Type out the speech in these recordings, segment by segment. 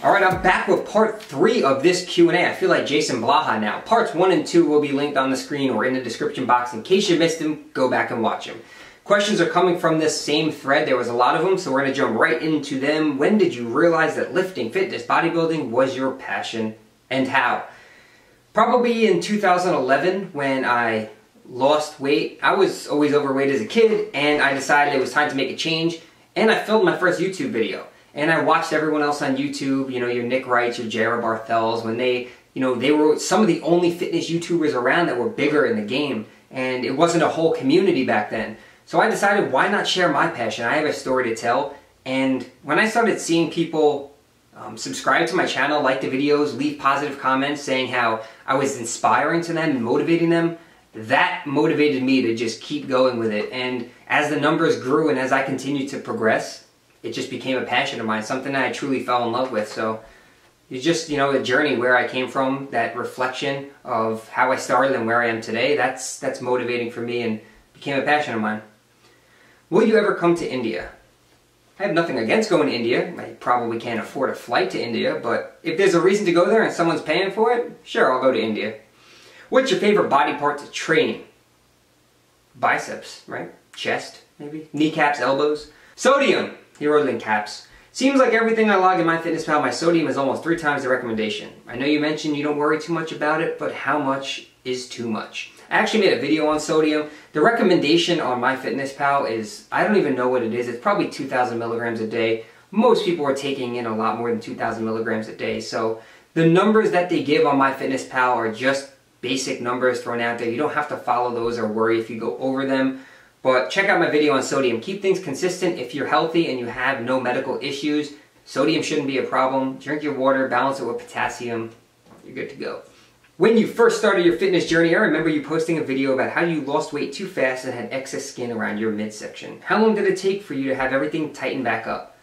Alright, I'm back with part 3 of this Q&A. I feel like Jason Blaha now. Parts 1 and 2 will be linked on the screen or in the description box. In case you missed them, go back and watch them. Questions are coming from this same thread. There was a lot of them, so we're going to jump right into them. When did you realize that lifting, fitness, bodybuilding was your passion, and how? Probably in 2011 when I lost weight. I was always overweight as a kid, and I decided it was time to make a change, and I filmed my first YouTube video. And I watched everyone else on YouTube, you know, your Nick Wrights, your Jared Barthels, when they were some of the only fitness YouTubers around that were bigger in the game. And it wasn't a whole community back then. So I decided, why not share my passion? I have a story to tell. And when I started seeing people subscribe to my channel, like the videos, leave positive comments saying how I was inspiring to them and motivating them, that motivated me to just keep going with it. And as the numbers grew and as I continued to progress, it just became a passion of mine, something that I truly fell in love with. So it's just, you know, a journey where I came from, that reflection of how I started and where I am today. That's motivating for me and became a passion of mine. Will you ever come to India? I have nothing against going to India. I probably can't afford a flight to India, but if there's a reason to go there and someone's paying for it, sure, I'll go to India. What's your favorite body part to train? Biceps, right? Chest, maybe? Kneecaps, elbows? Sodium! He wrote it in caps. Seems like everything I log in MyFitnessPal, my sodium is almost 3 times the recommendation. I know you mentioned you don't worry too much about it, but how much is too much? I actually made a video on sodium. The recommendation on MyFitnessPal is, I don't even know what it is. It's probably 2,000 milligrams a day. Most people are taking in a lot more than 2,000 milligrams a day. So the numbers that they give on MyFitnessPal are just basic numbers thrown out there. You don't have to follow those or worry if you go over them. But check out my video on sodium. Keep things consistent. If you're healthy and you have no medical issues, sodium shouldn't be a problem. Drink your water, balance it with potassium. You're good to go. When you first started your fitness journey, I remember you posting a video about how you lost weight too fast and had excess skin around your midsection. How long did it take for you to have everything tightened back up?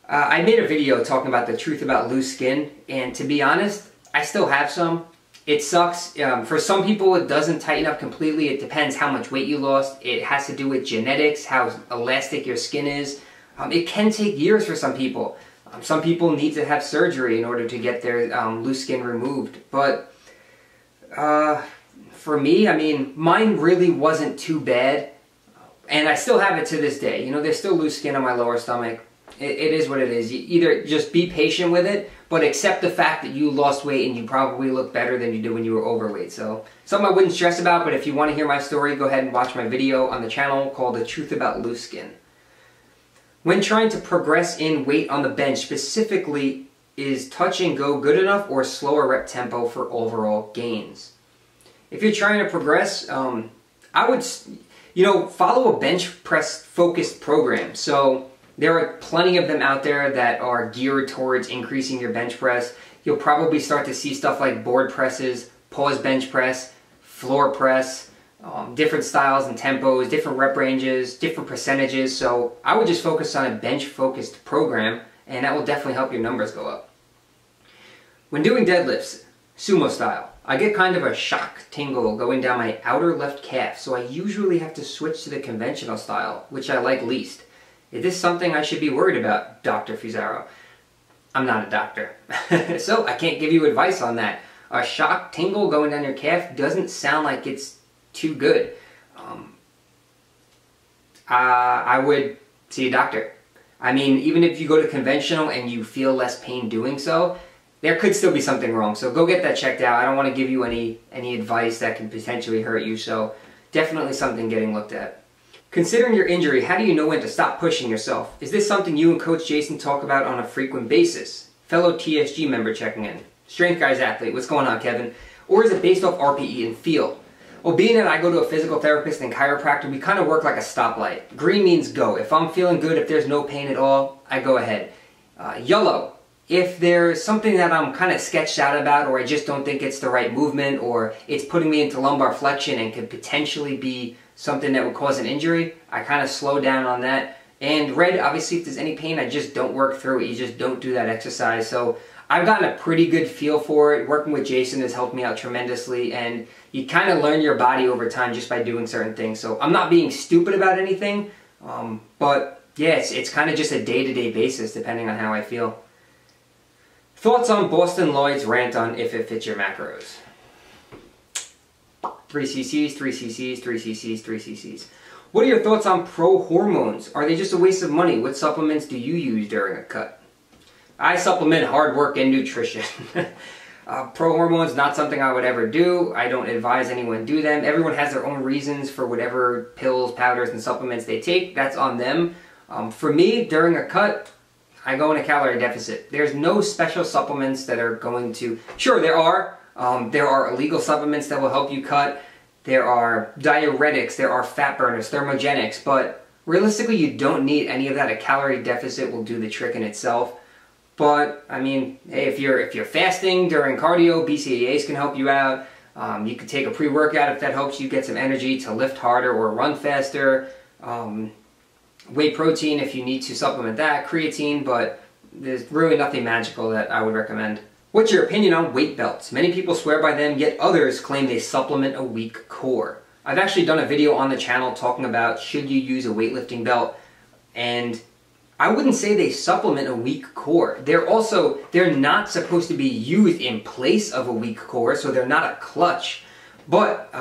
I made a video talking about the truth about loose skin, and to be honest, I still have some. It sucks. For some people, it doesn't tighten up completely. It depends how much weight you lost. It has to do with genetics, how elastic your skin is. It can take years for some people. Some people need to have surgery in order to get their loose skin removed. But for me, I mean, mine really wasn't too bad. And I still have it to this day. You know, there's still loose skin on my lower stomach. It is what it is. You either just be patient with it, but accept the fact that you lost weight and you probably look better than you did when you were overweight. So, something I wouldn't stress about, but if you want to hear my story, go ahead and watch my video on the channel called The Truth About Loose Skin. When trying to progress in weight on the bench, specifically, is touch and go good enough or slower rep tempo for overall gains? If you're trying to progress, I would, you know, follow a bench press focused program. So, there are plenty of them out there that are geared towards increasing your bench press. You'll probably start to see stuff like board presses, pause bench press, floor press, different styles and tempos, different rep ranges, different percentages. So I would just focus on a bench-focused program, and that will definitely help your numbers go up. When doing deadlifts, sumo style, I get kind of a shock tingle going down my outer left calf, so I usually have to switch to the conventional style, which I like least. Is this something I should be worried about, Dr. Fusaro? I'm not a doctor, so I can't give you advice on that. A shock tingle going down your calf doesn't sound like it's too good. I would see a doctor. I mean, even if you go to conventional and you feel less pain doing so, there could still be something wrong. So go get that checked out. I don't want to give you any advice that can potentially hurt you, so definitely something getting looked at. Considering your injury, how do you know when to stop pushing yourself? Is this something you and Coach Jason talk about on a frequent basis? Fellow TSG member checking in. Strength Guys athlete, what's going on, Kevin? Or is it based off RPE and feel? Well, being that I go to a physical therapist and chiropractor, we kind of work like a stoplight. Green means go. If I'm feeling good, if there's no pain at all, I go ahead. Yellow, if there's something that I'm kind of sketched out about, or I just don't think it's the right movement, or it's putting me into lumbar flexion and could potentially be something that would cause an injury, I kind of slow down on that. And red, obviously if there's any pain, I just don't work through it. You just don't do that exercise. So I've gotten a pretty good feel for it. Working with Jason has helped me out tremendously, and you kind of learn your body over time just by doing certain things. So I'm not being stupid about anything, but yeah, it's kind of just a day-to-day basis depending on how I feel. Thoughts on Bostin Lloyd's rant on if it fits your macros? 3 cc's, 3 cc's, 3 cc's, 3 cc's. What are your thoughts on pro hormones? Are they just a waste of money? What supplements do you use during a cut? I supplement hard work and nutrition. Pro hormones, not something I would ever do. I don't advise anyone do them. Everyone has their own reasons for whatever pills, powders, and supplements they take. That's on them. For me, during a cut, I go in a calorie deficit. There's no special supplements that are going to... Sure, there are. There are illegal supplements that will help you cut. There are diuretics, there are fat burners, thermogenics, but realistically you don't need any of that. A calorie deficit will do the trick in itself. But, I mean, hey, if you're fasting during cardio, BCAAs can help you out. You could take a pre-workout if that helps you get some energy to lift harder or run faster. Whey protein if you need to supplement that, creatine, but there's really nothing magical that I would recommend. What's your opinion on weight belts? Many people swear by them, yet others claim they supplement a weak core. I've actually done a video on the channel talking about should you use a weightlifting belt, and I wouldn't say they supplement a weak core. They're not supposed to be used in place of a weak core, so they're not a clutch, but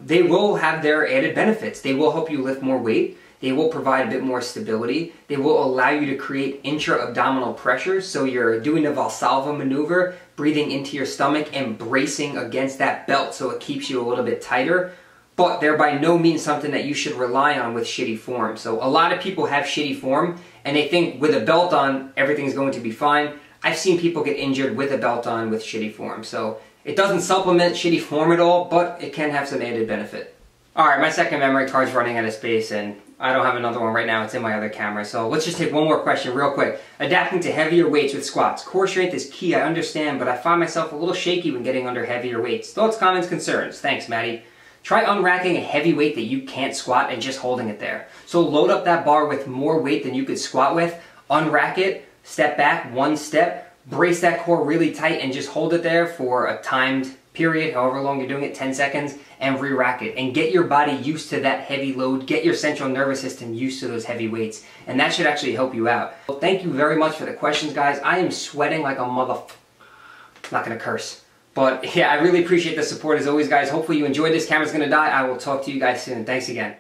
they will have their added benefits. They will help you lift more weight. They will provide a bit more stability. They will allow you to create intra-abdominal pressure, so you're doing a Valsalva maneuver, breathing into your stomach and bracing against that belt so it keeps you a little bit tighter. But they're by no means something that you should rely on with shitty form. So a lot of people have shitty form and they think with a belt on, everything's going to be fine. I've seen people get injured with a belt on with shitty form. So it doesn't supplement shitty form at all, but it can have some added benefit. Alright, my second memory card's running out of space and I don't have another one right now. It's in my other camera. So let's just take one more question real quick. Adapting to heavier weights with squats. Core strength is key, I understand, but I find myself a little shaky when getting under heavier weights. Thoughts, comments, concerns? Thanks, Maddie. Try unracking a heavy weight that you can't squat and just holding it there. So load up that bar with more weight than you could squat with, unrack it, step back one step, brace that core really tight and just hold it there for a timed period, however long you're doing it, 10 seconds, and re-rack it. And get your body used to that heavy load, get your central nervous system used to those heavy weights, and that should actually help you out. Well, thank you very much for the questions, guys. I am sweating like a not gonna curse. But yeah, I really appreciate the support as always, guys. Hopefully you enjoyed this. Camera's gonna die. I will talk to you guys soon. Thanks again.